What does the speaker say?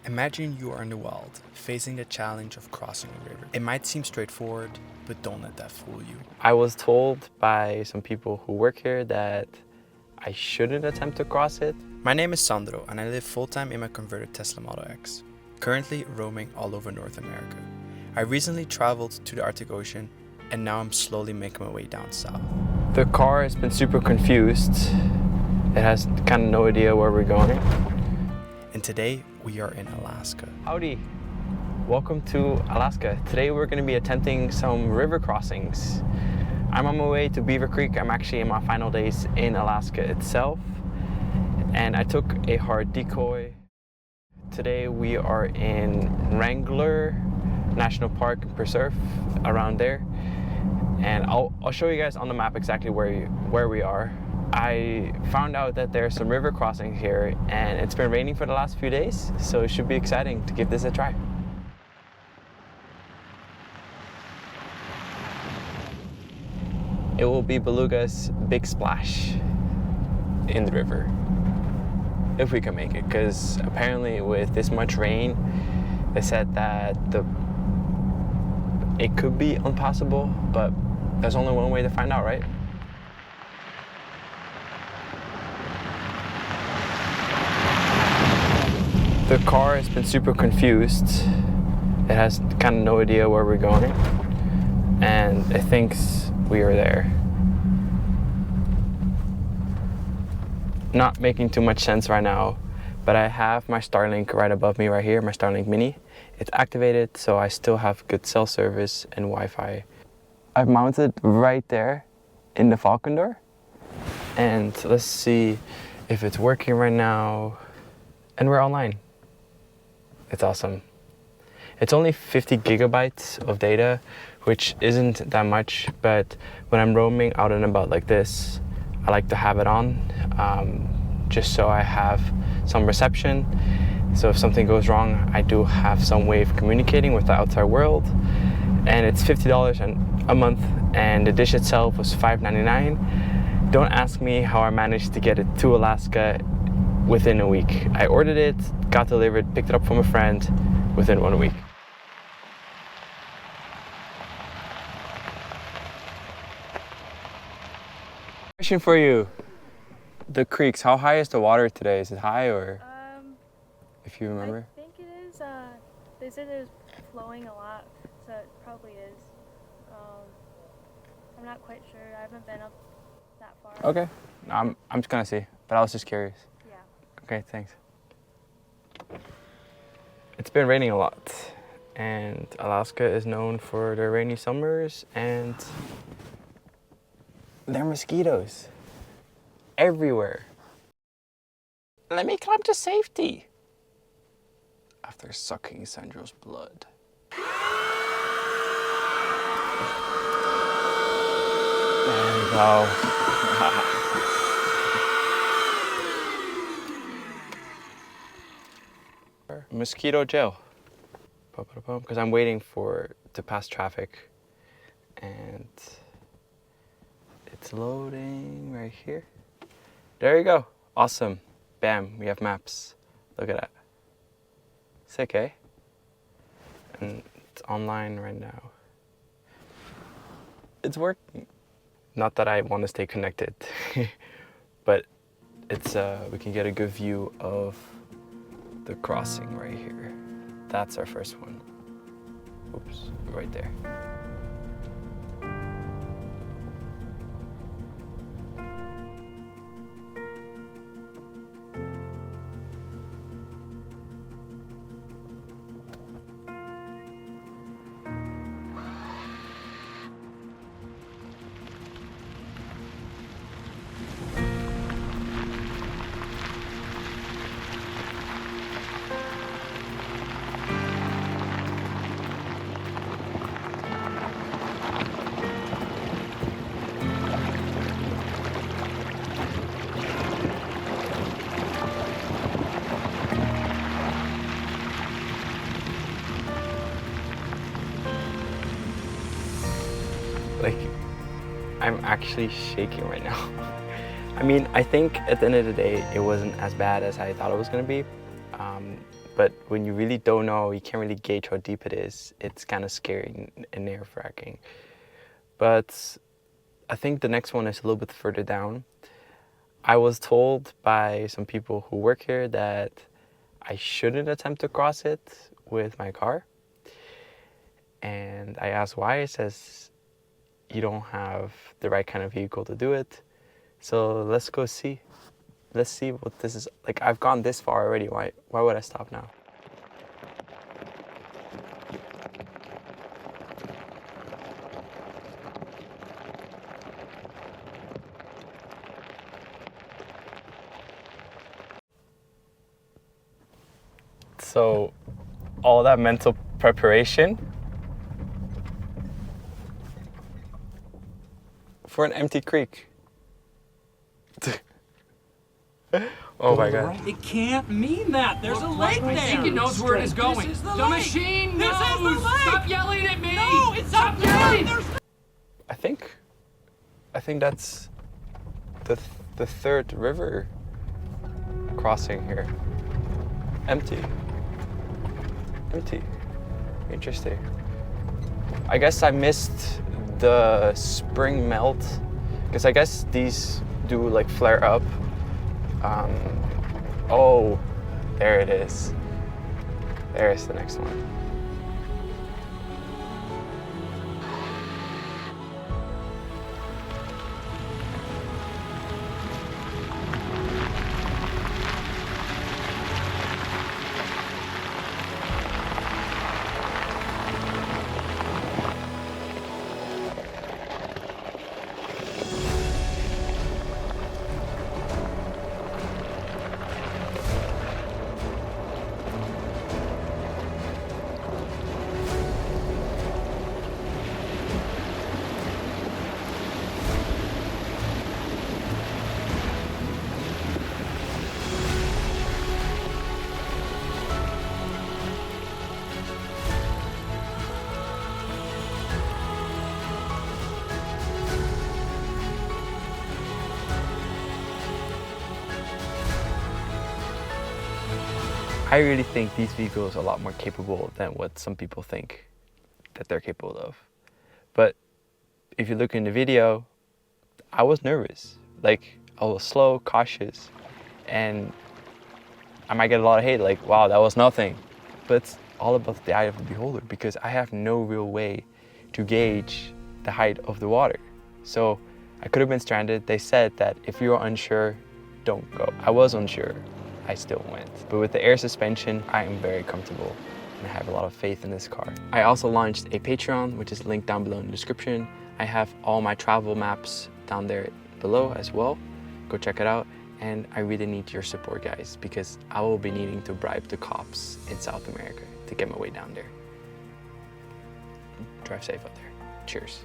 Imagine you are in the wild, facing the challenge of crossing a river. It might seem straightforward, but don't let that fool you. I was told by some people who work here that I shouldn't attempt to cross it. My name is Sandro and I live full-time in my converted Tesla Model X, currently roaming all over North America. I recently traveled to the Arctic Ocean and now I'm slowly making my way down south. The car has been super confused. It has kind of no idea where we're going. And today we are in Alaska. Howdy, welcome to Alaska. Today we're going to be attempting some river crossings. I'm on my way to Beaver Creek. I'm actually in my final days in Alaska itself. And I took a hard decoy. Today we are in Wrenglar National Park and Preserve, around there. And I'll show you guys on the map exactly where we are. I found out that there's some river crossings here and it's been raining for the last few days, so it should be exciting to give this a try. It will be Beluga's big splash in the river, if we can make it, because apparently with this much rain, they said that it could be impossible, but there's only one way to find out, right? The car has been super confused. It has kind of no idea where we're going, and it thinks we are there. Not making too much sense right now, but I have my Starlink right above me right here, my Starlink Mini. It's activated, so I still have good cell service and Wi-Fi. I've mounted right there in the falcon door, and let's see if it's working right now. And we're online. It's awesome. It's only 50 gigabytes of data, which isn't that much, but when I'm roaming out and about like this, I like to have it on, just so I have some reception. So if something goes wrong, I do have some way of communicating with the outside world. And it's $50 a month, and the dish itself was $5.99. Don't ask me how I managed to get it to Alaska within a week. I ordered it, got delivered, picked it up from a friend within 1 week. Question for you. The creeks, how high is the water today? Is it high, or if you remember? I think it is. They said it was flowing a lot, so it probably is. I'm not quite sure. I haven't been up that far. Okay, I'm just gonna see, but I was just curious. Yeah. Okay, thanks. It's been raining a lot, and Alaska is known for their rainy summers and their mosquitoes everywhere. Let me climb to safety after sucking Sandro's blood. There we go. Mosquito jail. Because I'm waiting to pass traffic, and it's loading right here. There you go. Awesome. Bam, we have maps. Look at that. Sick, eh? And it's online right now. It's working. Not that I want to stay connected, but it's we can get a good view of the crossing right here. That's our first one. Oops, right there. Like, I'm actually shaking right now. I mean, I think at the end of the day, it wasn't as bad as I thought it was gonna be. but when you really don't know, you can't really gauge how deep it is. It's kind of scary and nerve-wracking. But I think the next one is a little bit further down. I was told by some people who work here that I shouldn't attempt to cross it with my car. And I asked why. It says you don't have the right kind of vehicle to do it. So let's go see. Let's see what this is like. I've gone this far already. Why would I stop now? So all that mental preparation for an empty creek. Oh my God. It can't mean that. There's a lake there. I think it knows where it is going. This is the The lake. machine This knows. is the lake. Stop yelling at me. No, it's Stop not yelling. There's I think that's the third river crossing here. Empty. Empty. Interesting. I guess I missed the spring melt, because I guess these do like flare up. Oh, there it is. There's the next one. I really think these vehicles are a lot more capable than what some people think that they're capable of. But if you look in the video, I was nervous. Like, I was slow, cautious, and I might get a lot of hate, like, wow, that was nothing. But it's all about the eye of the beholder, because I have no real way to gauge the height of the water. So I could have been stranded. They said that if you're unsure, don't go. I was unsure. I still went. But with the air suspension, I am very comfortable and I have a lot of faith in this car. I also launched a Patreon, which is linked down below in the description. I have all my travel maps down there below as well. Go check it out. And I really need your support, guys, because I will be needing to bribe the cops in South America to get my way down there. Drive safe out there. Cheers.